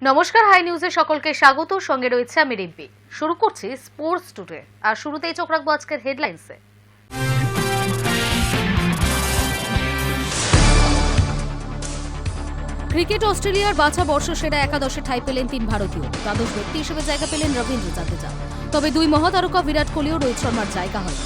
নমস্কার, হাই নিউজে সকলকে স্বাগত। সঙ্গে রয়েছে আমি রিম্পি। শুরু করছি স্পোর্টস টুডে, আর শুরুতেই চোখ রাখবো আজকের হেডলাইন্সে। ক্রিকেট অস্ট্রেলিয়ার বাছা বর্ষসেরা একাদশে ঠাঁই পেলেন 3 ভারতীয়। দ্বাদশ ব্যক্তি হিসেবে জায়গা পেলেন রবীন্দ্র জাদেজা। তবে দুই মহাতারকা বিরাট কোহলি ও রোহিত শর্মার জায়গা হয়নি।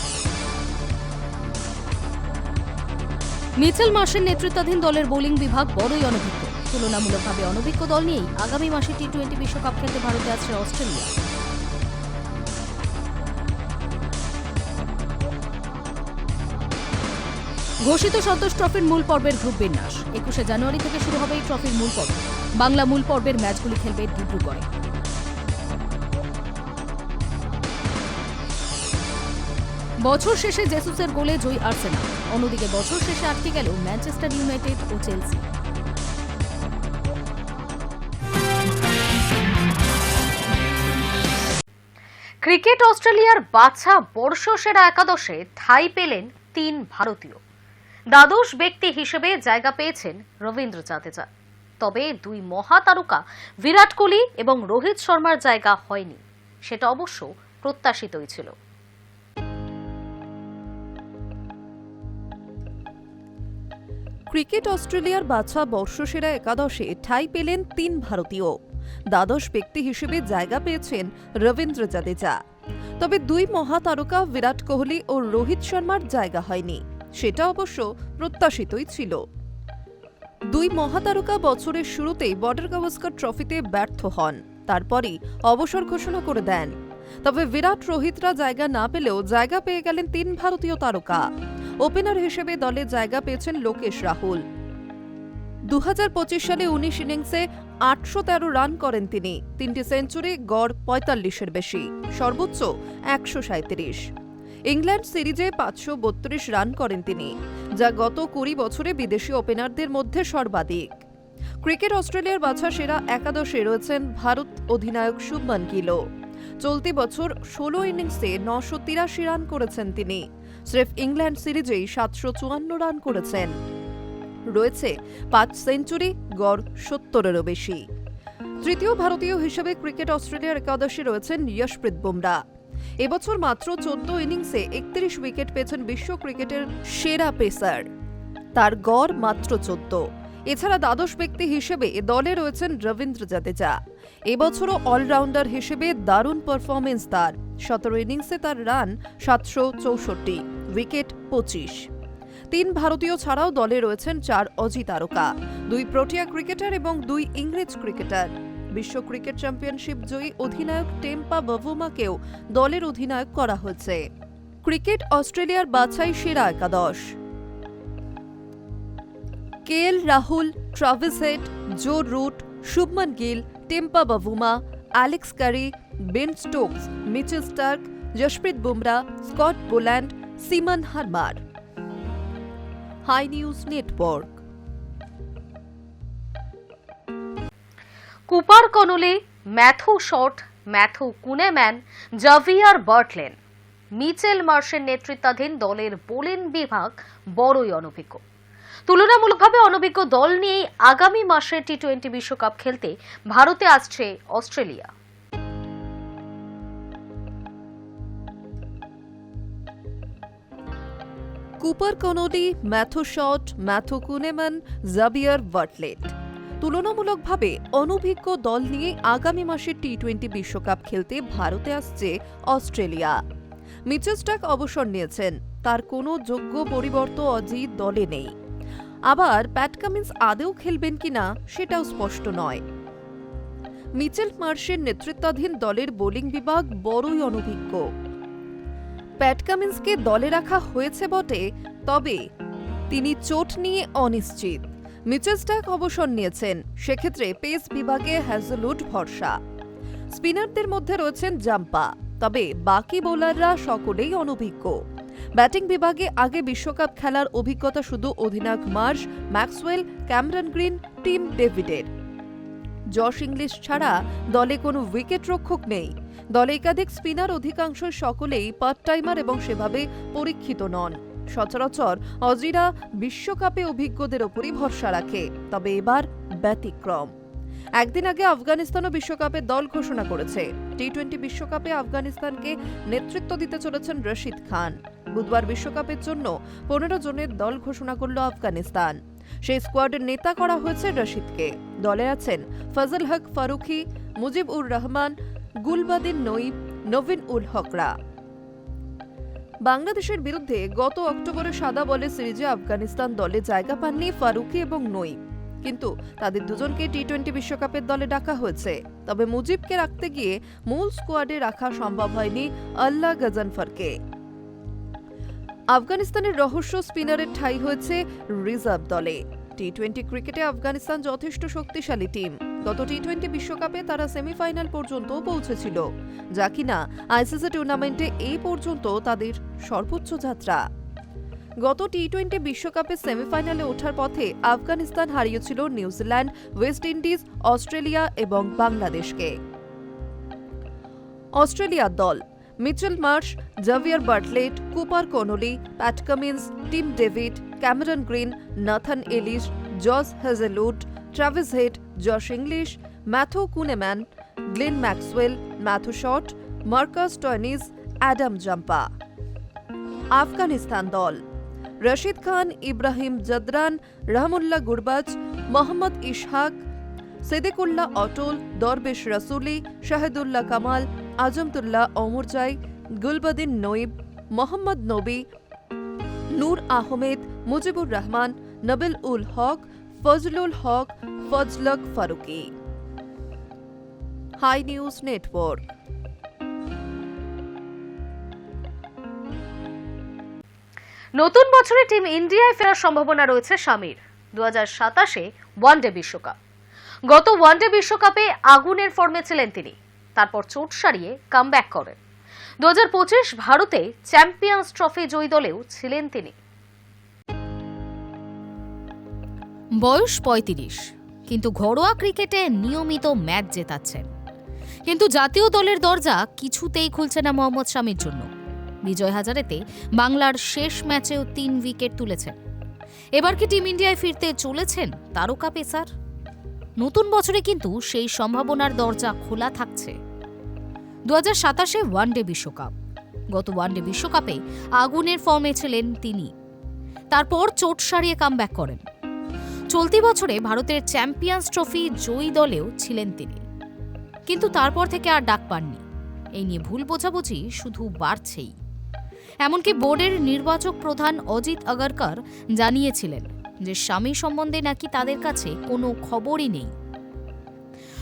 মিচেল মার্শের নেতৃত্বাধীন দলের বোলিং বিভাগ বড়ই অনভিজ্ঞ। তুলনামূলকভাবে অনভিজ্ঞ দল নিয়েই আগামী মাসে টি-20 বিশ্বকাপ খেলতে ভারতে আসছে অস্ট্রেলিয়া। ঘোষিত সন্তোষ ট্রফির মূল পর্বের গ্রুপ বিন্যাস। 21শে জানুয়ারি থেকে শুরু হবে এই ট্রফির মূল পর্ব। বাংলা মূল পর্বের ম্যাচগুলি খেলবে ডিব্রুগড়ে। বছর শেষে জেসুসের গোলে জয়ী আর্সেনাল। অন্যদিকে বছর শেষে আটকে গেল ম্যানচেস্টার ইউনাইটেড ও চেলসি। ক্রিকেট অস্ট্রেলিয়ার বাছা বর্ষসেরা একাদশে ঠাঁই পেলেন 3 ভারতীয়। দ্বাদশ ব্যক্তি হিসেবে জায়গা পেয়েছেন রবীন্দ্র জাদেজা। তবে দুই মহাতারকা বিরাট কোহলি এবং রোহিত শর্মার জায়গা হয়নি। সেটা অবশ্য প্রত্যাশিতই ছিল। ক্রিকেট অস্ট্রেলিয়ার বাছা বর্ষসেরা একাদশে ঠাঁই পেলেন 3 ভারতীয়। দ্বাদশ ব্যক্তি হিসেবে জায়গা পেয়েছেন রবীন্দ্র জাদেজা। তবে দুই মহাতারকা বিরাট কোহলি ও রোহিত শর্মার জায়গা হয়নি। সেটা অবশ্য প্রত্যাশিতই ছিল। দুই মহাতারকা বছরের শুরুতেই বর্ডার গাভাস্কর ট্রফিতে ব্যর্থ হন, তারপরই অবসর ঘোষণা করে দেন। তবে বিরাট রোহিতরা জায়গা না পেলেও জায়গা পেয়ে গেলেন 3 ভারতীয় তারকা। ওপেনার হিসেবে দলে জায়গা পেয়েছেন লোকেশ রাহুল। 2025 সালে 19 ইনিংসে 813 রান করেন তিনি। 3টি সেঞ্চুরি, গড় 45-এর বেশি, সর্বোচ্চ 137। ইংল্যান্ড সিরিজে 532 রান করেন তিনি, যা গত 20 বছরে বিদেশি ওপেনারদের মধ্যে সর্বাধিক। ক্রিকেট অস্ট্রেলিয়ার বাছা সেরা একাদশে রয়েছেন ভারত অধিনায়ক শুভমান গিলও। চলতি বছর 16 ইনিংসে 983 রান করেছেন তিনি। স্রেফ ইংল্যান্ড সিরিজেই 754 রান করেছেন। রয়েছে 5 সেঞ্চুরি, গড় 70-এরও বেশি। তৃতীয় ভারতীয় হিসেবে ক্রিকেট অস্ট্রেলিয়ার একাদশে রয়েছেন যশপ্রীত বুমরা। এবছর মাত্র 14 ইনিংসে 31 উইকেট পেয়েছেন বিশ্ব ক্রিকেটের সেরা পেসার। তার গড় মাত্র 14। এছাড়া দ্বাদশ ব্যক্তি হিসেবে দলে রয়েছেন রবীন্দ্র জাদেজা। এবছরও অলরাউন্ডার হিসেবে দারুণ পারফরমেন্স তার। 17 ইনিংসে তার রান 764, উইকেট 25। 3 ভারতীয় ছাড়াও দলে রয়েছেন 4 অজি তারকা, 2 প্রোটিয়া ক্রিকেটার এবং 2 ইংরেজ ক্রিকেটার। বিশ্ব ক্রিকেট চ্যাম্পিয়নশিপ জয়ী অধিনায়ক টেম্পা বাভুমাকেও দলের অধিনায়ক করা হয়েছে। ক্রিকেট অস্ট্রেলিয়ার বাছাই সেরা একাদশ: KL Rahul, Travis Head, Joe Root, Shubman Gill, Temba Bavuma, Alex Carey, Ben Stokes, Mitchell Starc, Jasprit Bumrah, Scott Boland, Simon Harmer. High News Network. Cooper Connolly, Matthew Short, Matthew Kuhnemann, Xavier Bartlett, Mitchell মার্শের নেতৃত্বাধীন দলের বোলিং বিভাগ বড়ই অনভিজ্ঞ। তুলনামূলকভাবে অনভিজ্ঞ দল নিয়েই আগামী মাসে টি-20 বিশ্বকাপ খেলতে ভারতে আসছে Australia. Cooper Connolly, Matthew Short, Matthew Kuhnemann, Xavier Bartlett. তুলনামূলকভাবে অনভিজ্ঞ দল নিয়ে আগামী মাসে টি-20 বিশ্বকাপ খেলতে ভারতে আসছে অস্ট্রেলিয়া। মিচেল স্টার্ক অবসর নিয়েছেন, তার কোনো যোগ্য পরিবর্তন অজি দলে নেই। আবার প্যাট কামিন্স আদৌ খেলবেন কিনা সেটাও স্পষ্ট নয়। মিচেল মার্শের নেতৃত্বাধীন দলের বোলিং বিভাগ বড়ই অনভিজ্ঞ। প্যাট কামিন্সকে দলে রাখা হয়েছে বটে, তবে তিনি চোট নিয়ে অনিশ্চিত। মিচেল স্টার্ক অবসর নিয়েছেন, সেক্ষেত্রে পেস বিভাগে হ্যাজেলউড ভরসা। স্পিনারদের মধ্যে রয়েছেন জাম্পা, তবে বাকি বোলাররা সকলেই অনভিজ্ঞ। ব্যাটিং বিভাগে আগে বিশ্বকাপ খেলার অভিজ্ঞতা শুধু অধিনায়ক Marsh, Maxwell, Cameron Green, Tim ডেভিডের। জশ ইংলিশ ছাড়া দলে কোনো উইকেট রক্ষক নেই। দলে একাধিক স্পিনার, অধিকাংশ সকলেই পার্ট টাইমার এবং সেভাবে পরীক্ষিত নন। সচরাচর অজিরা বিশ্বকাপে অভিজ্ঞদের ওপরই ভরসা রাখে, তবে এবার ব্যতিক্রম। একদিন আগে আফগানিস্তানও বিশ্বকাপের দল ঘোষণা করেছে। টি-20 বিশ্বকাপে আফগানিস্তানকে নেতৃত্ব দিতে চলেছেন রশিদ খান। বুধবার বিশ্বকাপের জন্য 15 জনের দল ঘোষণা করল আফগানিস্তান। সেই স্কোয়াডের নেতা করা হয়েছে রশিদকে। দলে আছেন ফজল হক ফারুকি, মুজিব উর রহমান, গুলবাদিন নঈব, নভিন উল হকরা। বাংলাদেশের বিরুদ্ধে গত অক্টোবরে সাদা বলে সিরিজে আফগানিস্তান দলে জায়গা পাননি ফারুকি এবং নঈব, কিন্তু তাদের দুজনকে টি-20 বিশ্বকাপের দলে ডাকা হয়েছে। তবে মুজিবকে রাখতে গিয়ে মূল স্কোয়াডে রাখা সম্ভব হয়নি আল্লাহ গজনফরকে। আফগানিস্তানের রহস্য স্পিনারের ঠাঁই হয়েছে রিজার্ভ দলে। টি-20 ক্রিকেটে আফগানিস্তান যথেষ্ট শক্তিশালী টিম। গত টি-20 বিশ্বকাপে তারা সেমিফাইনাল পর্যন্ত পৌঁছেছিল, যা কিনা আইসিসি টুর্নামেন্টে এই পর্যন্ত তাদের সর্বোচ্চ যাত্রা। গত টি-20 বিশ্বকাপে সেমিফাইনালে ওঠার পথে আফগানিস্তান হারিয়েছিল নিউজিল্যান্ড, ওয়েস্ট ইন্ডিজ, অস্ট্রেলিয়া এবং বাংলাদেশকে। অস্ট্রেলিয়ার দল Mitchell Marsh, Xavier Bartlett, Cooper Connolly, Pat Cummins, Tim David, Cameron Green, Nathan Ellis, Josh Hazlewood, Travis Head, Josh Inglis, Matthew Kuhnemann, Glenn Maxwell, Matthew Short, Marcus Stoinis, Adam Zampa. Afghanistan দল রশিদ খান, ইব্রাহিম জদরান, রহমুল্লাহ গুরবাজ, মোহাম্মদ ইশহাক, সিদ্দিকুল্লাহ অটল, দরবেশ Rasuli, Shahidullah Kamal, Azmatullah Omarzai, Gulbadin Naib, Mohammad Nabi, Noor Ahmad, Mujibur Rahman, Nabil ul Haq, Fazlul Haq, Fazalhaq Farooqi. High News Network. নতুন বছরে team ইন্ডিয়ায় ফেরার সম্ভাবনা রয়েছে শামির। 2027-এ one day বিশ্বকাপ। গত ওয়ানডে বিশ্বকাপে আগুনের ফর্মে ছিলেন তিনি, তারপর চোট সারিয়ে কামব্যাক করেন। 2025 ভারতে চ্যাম্পিয়ন্স ট্রফি জয়ী দলেও ছিলেন তিনি। বয়স 35, কিন্তু ঘরোয়া ক্রিকেটে নিয়মিত ম্যাচ জেতাচ্ছেন। কিন্তু জাতীয় দলের দরজা কিছুতেই খুলছে না মোহাম্মদ শামির জন্য। বিজয় হাজারেতে বাংলার শেষ ম্যাচেও 3 উইকেট তুলেছেন। এবার কি টিম ইন্ডিয়ায় ফিরতে চলেছেন তারকা পেসার? নতুন বছরে কিন্তু সেই সম্ভাবনার দরজা খোলা থাকছে। 2027-এ ওয়ানডে বিশ্বকাপ। গত ওয়ানডে বিশ্বকাপে আগুনের ফর্মে ছিলেন তিনি, তারপর চোট সারিয়ে কামব্যাক করেন। চলতি বছরে ভারতের চ্যাম্পিয়ন্স ট্রফি জয়ী দলেও ছিলেন তিনি, কিন্তু তারপর থেকে আর ডাক পাননি। এই নিয়ে ভুল বোঝাবুঝি শুধু বাড়ছেই। এমনকি বোর্ডের নির্বাচক প্রধান অজিত আগরকর জানিয়েছিলেন যে শামি সম্বন্ধে নাকি তাদের কাছে কোনো খবরই নেই।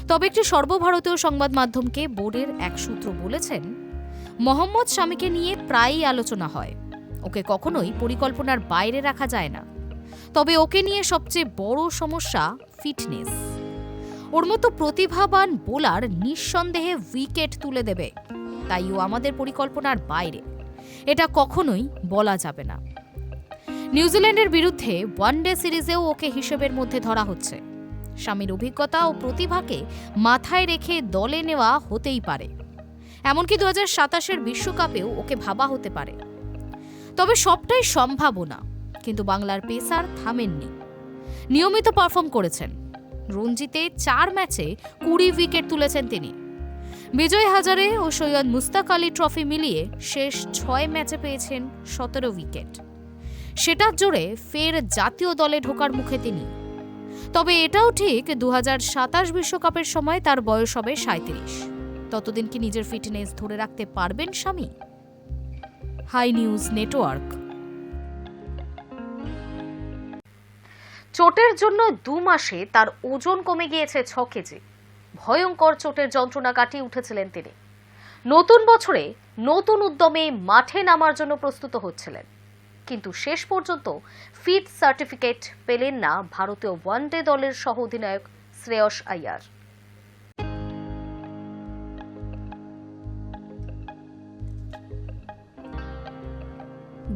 তবে একটি সর্বভারতীয় সংবাদ মাধ্যমকে বোর্ডের এক সূত্র বলেছেন, মোহাম্মদ শামিকে নিয়ে প্রায়ই আলোচনা হয়। ওকে কখনোই পরিকল্পনার বাইরে রাখা যায় না। তবে ওকে নিয়ে সবচেয়ে বড় সমস্যা ফিটনেস। ওর মতো প্রতিভাবান বোলার নিঃসন্দেহে উইকেট তুলে দেবে, তাই ও আমাদের পরিকল্পনার বাইরে। এটা কখনোই বলা যাবে না। নিউজিল্যান্ডের বিরুদ্ধে ওয়ানডে সিরিজেও ওকে হিসেবের মধ্যে ধরা হচ্ছে। শামির অভিজ্ঞতা ও প্রতিভাকে মাথায় রেখে দলে নেওয়া হতেই পারে। এমনকি 2027-এর বিশ্বকাপেও ওকে ভাবা হতে পারে। তবে সবটাই সম্ভাবনা, কিন্তু বাংলার পেসার থামেননি। নিয়মিত পারফর্ম করেছেন। রঞ্জিতে 4 ম্যাচে 20 উইকেট তুলেছেন তিনি। বিজয় হাজারে ও সৈয়দ মুস্তাক আলী ট্রফি মিলিয়ে শেষ 6 ম্যাচে পেয়েছেন 17 উইকেট। সেটার জোরে ফের জাতীয় দলে ঢোকার মুখে তিনি। তবে এটাও ঠিক, 2027 বিশ্বকাপের সময় তার বয়স হবে 37। ততদিন কি নিজের ফিটনেস ধরে রাখতে পারবেন শামি? High News network. চোটের জন্য 2 মাসে তার ওজন কমে গিয়েছে 6 কেজি। ভয়ঙ্কর চোটের যন্ত্রণা কাটিয়ে উঠেছিলেন তিনি। নতুন বছরে নতুন উদ্যমে মাঠে নামার জন্য প্রস্তুত হচ্ছিলেন, কিন্তু শেষ পর্যন্ত ফিট সার্টিফিকেট পেলেন না ভারতীয় ওয়ানডে দলের সহ অধিনায়ক শ্রেয়স আইয়ার।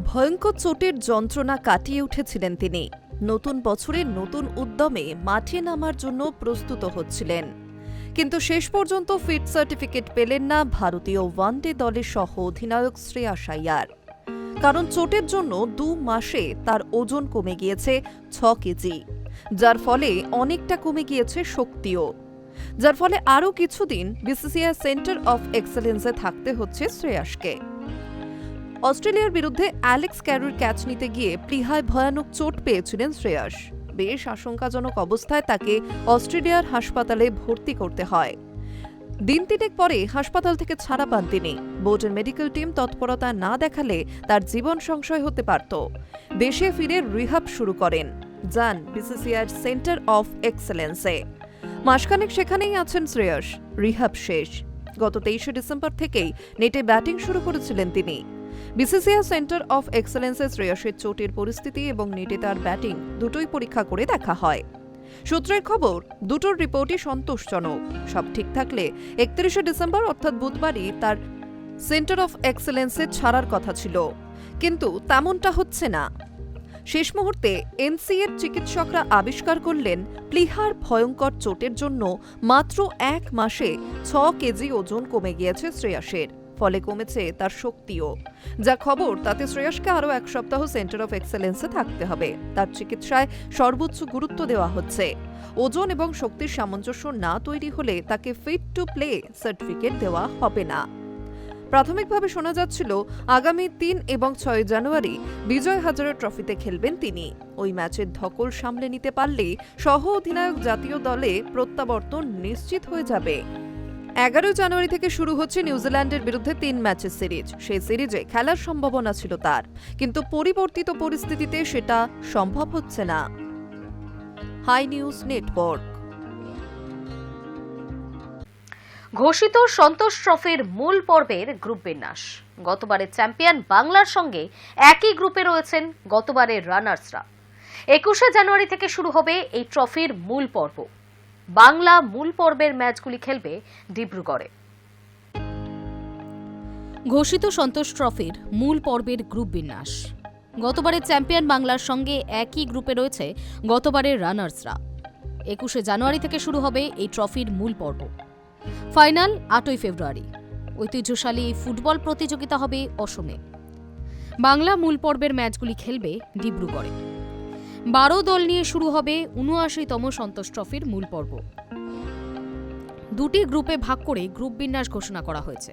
ভয়ঙ্কর চোটের যন্ত্রণা কাটিয়ে উঠেছিলেন তিনি। নতুন বছরে নতুন উদ্যমে মাঠে নামার জন্য প্রস্তুত হচ্ছিলেন, কিন্তু শেষ পর্যন্ত ফিট সার্টিফিকেট পেলেন না ভারতীয় ওয়ানডে দলের সহ অধিনায়ক শ্রেয়স আইয়ার। কারণ চোটের জন্য 2 মাসে তার ওজন কমে গিয়েছে 6 কেজি, যার ফলে অনেকটা কমে গিয়েছে শক্তিও। যার ফলে আরও কিছুদিন বিসিসিআই সেন্টার অফ এক্সেলেন্সে থাকতে হচ্ছে শ্রেয়াসকে। অস্ট্রেলিয়ার বিরুদ্ধে অ্যালেক্স ক্যারির ক্যাচ নিতে গিয়ে প্লীহায় ভয়ানক চোট পেয়েছিলেন শ্রেয়াস। বেশ আশঙ্কাজনক অবস্থায় তাকে অস্ট্রেলিয়ার হাসপাতালে ভর্তি করতে হয়। দিন তিনেক পরে হাসপাতাল থেকে ছাড়া পান তিনি। বোর্ডের মেডিকেল টিম তৎপরতা না দেখালে তার জীবন সংশয় হতে পারত। দেশে ফিরে রিহাব শুরু করেন, যান বিসিসিআইর সেন্টার অফ এক্সেলেন্সে। মাসখানেক সেখানেই আছেন শ্রেয়াস। রিহাব শেষ। গত 23শে ডিসেম্বর থেকেই নেটে ব্যাটিং শুরু করেছিলেন তিনি। বিসিসিআই সেন্টার অফ এক্সেলেন্সে শ্রেয়াসের চোটের পরিস্থিতি এবং নেটে তার ব্যাটিং দুটোই পরীক্ষা করে দেখা হয়। সূত্রের খবর, দুটোর রিপোর্টই সন্তোষজনক। সব ঠিক থাকলে 31শে ডিসেম্বর অর্থাৎ বুধবারই তার সেন্টার অফ এক্সেলেন্সে ছাড়ার কথা ছিল, কিন্তু তেমনটা হচ্ছে না। শেষ মুহূর্তে এনসিএর চিকিৎসকরা আবিষ্কার করলেন প্লীহার ভয়ঙ্কর চোটের জন্য মাত্র 1 মাসে 6 কেজি ওজন কমে গিয়েছে শ্রেয়াসের। ফলে কমেছে তার শক্তিও। যা খবর তাতে শ্রেয়াসকে আরও 1 সপ্তাহ সেন্টার অফ এক্সেলেন্সে থাকতে হবে। তার চিকিৎসায় সর্বোচ্চ গুরুত্ব দেওয়া হচ্ছে। ওজন এবং শক্তির সামঞ্জস্য না তৈরি হলে তাকে ফিট টু প্লে সার্টিফিকেট দেওয়া হবে না। প্রাথমিকভাবে শোনা যাচ্ছিল আগামী 3 এবং 6 জানুয়ারি বিজয় হাজারে ট্রফিতে খেলবেন তিনি। ওই ম্যাচের ধকল সামলে নিতে পারলেই সহ অধিনায়ক জাতীয় দলে প্রত্যাবর্তন নিশ্চিত হয়ে যাবে। 11 জানুয়ারি থেকে শুরু হচ্ছে নিউজিল্যান্ডের বিরুদ্ধে 3 ম্যাচের সিরিজ। সেই সিরিজে খেলার সম্ভাবনা ছিল তার, কিন্তু পরিবর্তিত পরিস্থিতিতে সেটা সম্ভব হচ্ছে না। Hi News Network. ঘোষিত সন্তোষ ট্রফির মূল পর্বের গ্রুপ বিন্যাস। গতবারের চ্যাম্পিয়ন বাংলার সঙ্গে একই গ্রুপে রয়েছেন গতবারের রানার্সরা। 21শে জানুয়ারি থেকে শুরু হবে এই ট্রফির মূল পর্ব। বাংলা মূল পর্বের ম্যাচগুলি খেলবে ডিব্রুগড়ে। ঘোষিত সন্তোষ ট্রফির মূল পর্বের গ্রুপ বিন্যাস। গতবারের চ্যাম্পিয়ন বাংলার সঙ্গে একই গ্রুপে রয়েছে গতবারের রানার্সরা। 21শে জানুয়ারি থেকে শুরু হবে এই ট্রফির মূল পর্ব। ফাইনাল 8ই ফেব্রুয়ারি। ঐতিহ্যশালী এই ফুটবল প্রতিযোগিতা হবে অসমে। বাংলা মূল পর্বের ম্যাচগুলি খেলবে ডিব্রুগড়ে। 12 দল নিয়ে শুরু হবে 79তম সন্তোষ ট্রফির মূল পর্ব। 2টি গ্রুপে ভাগ করে গ্রুপ বিন্যাস ঘোষণা করা হয়েছে।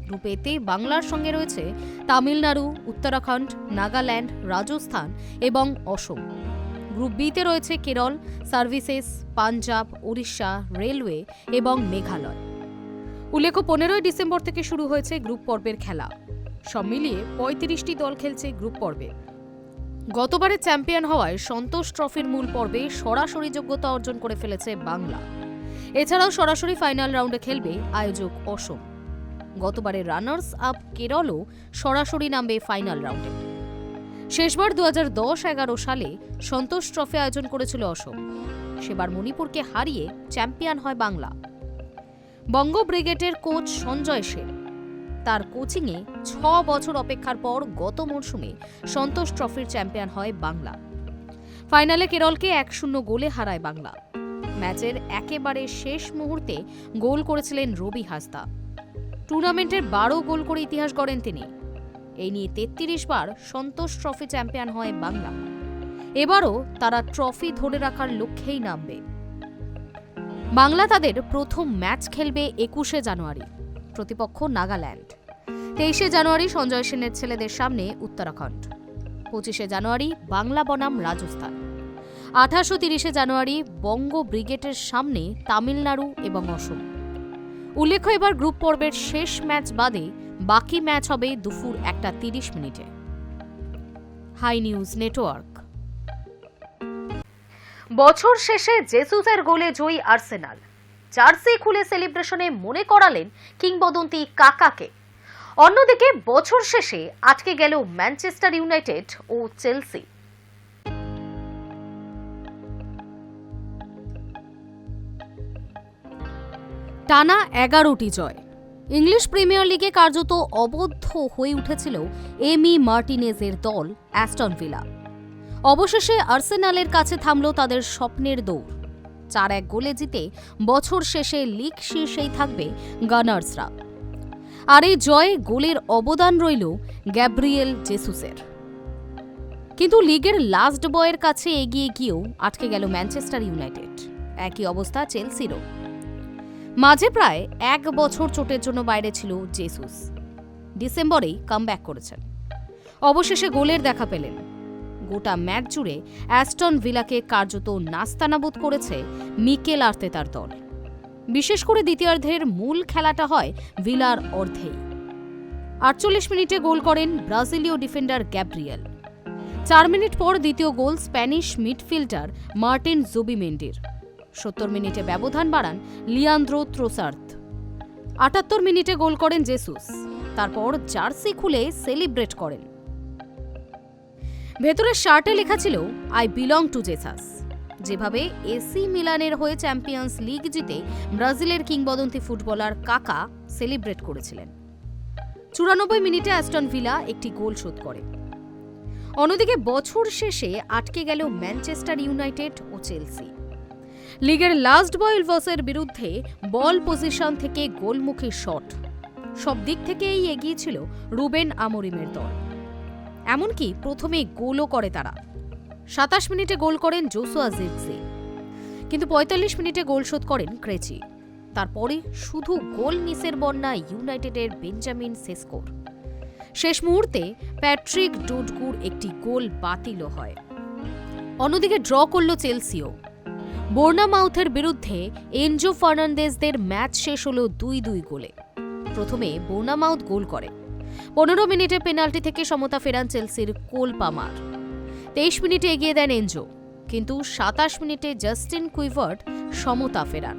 গ্রুপ এতে বাংলার সঙ্গে রয়েছে তামিলনাড়ু, উত্তরাখণ্ড, নাগাল্যান্ড, রাজস্থান এবং অসম। গ্রুপ বিতে রয়েছে কেরল, সার্ভিসেস, পাঞ্জাব, ওড়িশা, রেলওয়ে এবং মেঘালয়। উল্লেখ্য 15ই ডিসেম্বর থেকে শুরু হয়েছে গ্রুপ পর্বের খেলা। সব মিলিয়ে 35টি দল খেলছে গ্রুপ পর্বে। গতবারের চ্যাম্পিয়ন হওয়ায় সন্তোষ ট্রফির মূল পর্বে সরাসরি যোগ্যতা অর্জন করে ফেলেছে বাংলা। এছাড়াও সরাসরি ফাইনাল রাউন্ডে খেলবে আয়োজক অসম। গতবারের রানার্স আপ কেরলও সরাসরি নামবে ফাইনাল রাউন্ডে। শেষবার 2010-11 সালে সন্তোষ ট্রফি আয়োজন করেছিল অসম। সেবার মণিপুরকে হারিয়ে চ্যাম্পিয়ন হয় বাংলা। বঙ্গ ব্রিগেডের কোচ সঞ্জয় সেন। তার কোচিংয়ে 6 বছর অপেক্ষার পর গত মরশুমে সন্তোষ ট্রফির চ্যাম্পিয়ন হয় বাংলা। ফাইনালে কেরলকে 1-0 গোলে হারায় বাংলা। ম্যাচের একেবারে শেষ মুহূর্তে গোল করেছিলেন রবি হাসদা। টুর্নামেন্টের 12 গোল করে ইতিহাস গড়েন তিনি। এই নিয়ে 33 বার সন্তোষ ট্রফি চ্যাম্পিয়ন হয় বাংলা। এবারও তারা ট্রফি ধরে রাখার লক্ষ্যেই নামবে। বাংলা তাদের প্রথম ম্যাচ খেলবে 21শে জানুয়ারি। প্রতিপক্ষ নাগাল্যান্ড। 23শে জানুয়ারি সঞ্জয় সেনের ছেলেদের সামনে উত্তরাখণ্ড। 25শে জানুয়ারি বাংলা বনাম রাজস্থান। 28 ও 30শে জানুয়ারি বঙ্গ ব্রিগেডের সামনে তামিলনাড়ু এবং অসম। উল্লেখ্য, এবার গ্রুপ পর্বের শেষ ম্যাচ বাদে বাকি ম্যাচ হবে দুপুর 1:30 হাই নিউজ নেটওয়ার্ক। বছর শেষে জেসুসের গোলে জয়ী আর্সেনাল। জার্সি খুলে সেলিব্রেশনে মনে করালেন কিংবদন্তি কাকাকে। অন্যদিকে বছর শেষে আটকে গেল ম্যানচেস্টার ইউনাইটেড ও চেলসি। টানা 11টি জয়। ইংলিশ প্রিমিয়ার লিগে কার্যত অবদ্ধ হয়ে উঠেছিল এমি মার্টিনেজের দল অ্যাস্টন ভিলা। অবশেষে আর্সেনালের কাছে থামল তাদের স্বপ্নের দৌড়। 4-1 গোলে জিতে বছর শেষে লিগ শীর্ষেই থাকবে গানার্সরা। আর এই জয়ে গোলের অবদান রইল গ্যাব্রিয়েল জেসুসের। কিন্তু লিগের লাস্ট বয়ের কাছে এগিয়ে গিয়েও আটকে গেল ম্যানচেস্টার ইউনাইটেড। একই অবস্থা চেলসিরও। মাঝে প্রায় 1 বছর চোটের জন্য বাইরে ছিল জেসুস। ডিসেম্বরেই কামব্যাক করেছেন, অবশেষে গোলের দেখা পেলেন। গোটা ম্যাচ জুড়ে অ্যাস্টন ভিলাকে কার্যত নাস্তানাবুদ করেছে মিকেল আর্তেতার দল। বিশেষ করে দ্বিতীয়ার্ধের মূল খেলাটা হয় ভিলার অর্ধেই। 48 মিনিটে গোল করেন ব্রাজিলীয় ডিফেন্ডার গ্যাব্রিয়েল। 4 মিনিট পর দ্বিতীয় গোল স্প্যানিশ মিডফিল্ডার মার্টিন জুবিমেন্ডির। 70 মিনিটে ব্যবধান বাড়ান লিয়ান্দ্রো ট্রোসার্দ। 78 মিনিটে গোল করেন জেসুস। তারপর জার্সি খুলে সেলিব্রেট করেন। ভেতরের শার্টে লেখা ছিল আই বিলং টু জেসাস। যেভাবে এসি মিলানের হয়ে চ্যাম্পিয়ন্স লিগ জিতে ব্রাজিলের কিংবদন্তি ফুটবলার কাকা সেলিব্রেট করেছিলেন। 94 মিনিটে অ্যাস্টন ভিলা একটি গোল শোধ করে। অন্যদিকে বছর শেষে আটকে গেল ম্যানচেস্টার ইউনাইটেড ও চেলসি। লিগের লাস্ট বয়েলভসের বিরুদ্ধে বল পজিশন থেকে গোলমুখী শট, সব দিক থেকেই এগিয়ে ছিল রুবেন আমোরিমের দল। এমনকি প্রথমে গোলও করে তারা। 27 মিনিটে গোল করেন জোসুয়া জিরক্সে, কিন্তু 45 মিনিটে গোল শোধ করেন ক্রেচি। তারপরে শুধু গোল মিসের বন্যা ইউনাইটেডের বেঞ্জামিন সেস্কোর। শেষ মুহূর্তে প্যাট্রিক ডোডগুর একটি গোল বাতিল হয়। অন্যদিকে ড্র করল চেলসিও। বোর্নামাউথের বিরুদ্ধে এনজো ফার্নান্দেজদের ম্যাচ শেষ হল 2-2 গোলে। প্রথমে বোর্নামাউথ গোল করে। 15 মিনিটে পেনাল্টি থেকে সমতা ফেরান চেলসির কোল পামার। 23 মিনিটে এগিয়ে দেন এনজো, কিন্তু 27 মিনিটে জাস্টিন কুইভার্ট সমতা ফেরান।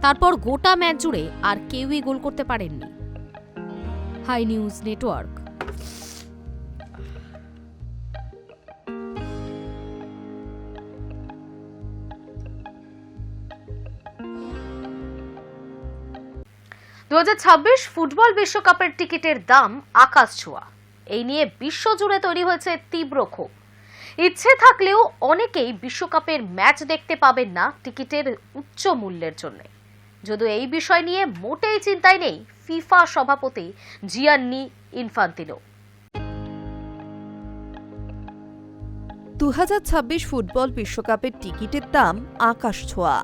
তারপর গোটা ম্যাচ জুড়ে আর কেউই গোল করতে পারেননি। High News network. ফুটবল বিশ্বকাপের টিকিটের দাম আকাশ ছোঁয়া। এই নিয়ে বিশ্বজুড়ে তৈরি হয়েছে তীব্র ক্ষোভ। ইচ্ছে থাকলেও অনেকেই বিশ্বকাপের ম্যাচ দেখতে পাবেন না টিকিটের উচ্চ মূল্যের জন্য। যদিও এই বিষয় নিয়ে মোটেই চিন্তায় নেই ফিফা সভাপতি জিয়ান্নি ইনফান্তিনো। 2026 ফুটবল বিশ্বকাপের টিকিটের দাম আকাশ ছোঁয়া।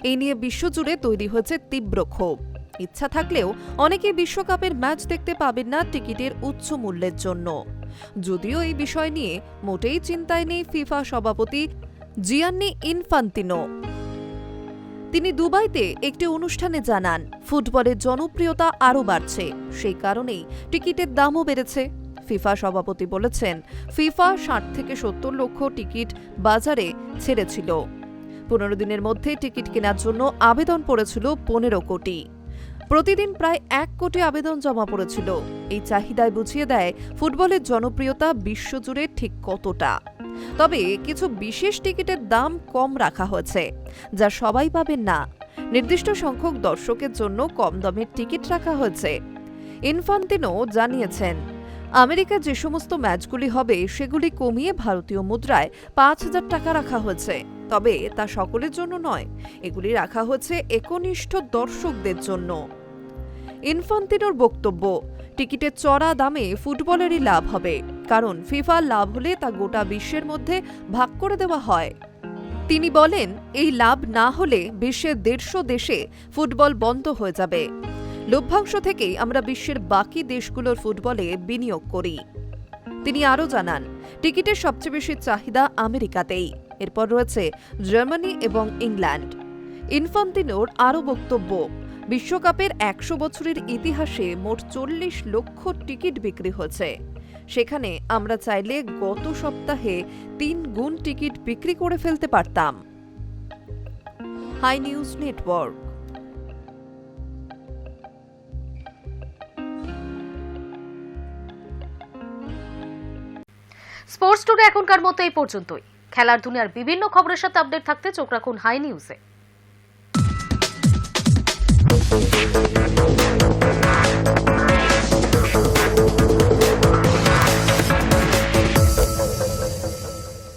এই নিয়ে বিশ্বজুড়ে তৈরি হয়েছে তীব্র ক্ষোভ। ইচ্ছা থাকলেও অনেকে বিশ্বকাপের ম্যাচ দেখতে পাবেন না টিকিটের উচ্চ মূল্যের জন্য। যদিও এই বিষয় নিয়ে মোটেই চিন্তায় নেই ফিফা সভাপতি জিয়ান্নি ইনফান্তিনো। তিনি দুবাইতে একটি অনুষ্ঠানে জানান, ফুটবলের জনপ্রিয়তা আরও বাড়ছে, সেই কারণেই টিকিটের দামও বেড়েছে। ফিফা সভাপতি বলেছেন, ফিফা 60 থেকে 70 লক্ষ টিকিট বাজারে ছেড়েছিল। 15 দিনের মধ্যে টিকিট কেনার জন্য আবেদন পড়েছিল 15 কোটি। প্রতিদিন প্রায় 1 কোটি আবেদন জমা পড়েছিল। এই চাহিদায় বুঝিয়ে দেয় ফুটবলের জনপ্রিয়তা বিশ্বজুড়ে ঠিক কতটা। তবে কিছু বিশেষ টিকিটের দাম কম রাখা হয়েছে, যা সবাই পাবেন না। নির্দিষ্ট সংখ্যক দর্শকের জন্য কম দামের টিকিট রাখা হয়েছে। ইনফান্তিনো জানিয়েছেন, আমেরিকায় যে সমস্ত ম্যাচগুলি হবে সেগুলি কমিয়ে ভারতীয় মুদ্রায় 5,000 টাকা রাখা হয়েছে। তবে তা সকলের জন্য নয়, এগুলি রাখা হয়েছে একনিষ্ঠ দর্শকদের জন্য। ইনফান্তিনোর বক্তব্য, টিকিটের চড়া দামে ফুটবলেরই লাভ হবে, কারণ ফিফার লাভ হলে তা গোটা বিশ্বের মধ্যে ভাগ করে দেওয়া হয়। তিনি বলেন, এই লাভ না হলে বিশ্বের 150 দেশে ফুটবল বন্ধ হয়ে যাবে। লভ্যাংশ থেকেই আমরা বিশ্বের বাকি দেশগুলোর ফুটবলে বিনিয়োগ করি। তিনি আরও জানান, টিকিটের সবচেয়ে বেশি চাহিদা আমেরিকাতেই, এরপর রয়েছে জার্মানি এবং ইংল্যান্ড। ইনফান্তিনোর আরও বক্তব্য, বিশ্বকাপের 100 বছরের ইতিহাসে মোট 40 লক্ষ টিকিট বিক্রি হয়েছে। সেখানে আমরা চাইলে গত সপ্তাহে 3 গুণ টিকিট বিক্রি করে ফেলতে পারতাম। Hi News Network. Sports today এখনকার মতো এই পর্যন্তই। খেলার দুনিয়ার বিভিন্ন খবরের সাথে আপডেট থাকতে চোখ রাখুন হাই নিউজে।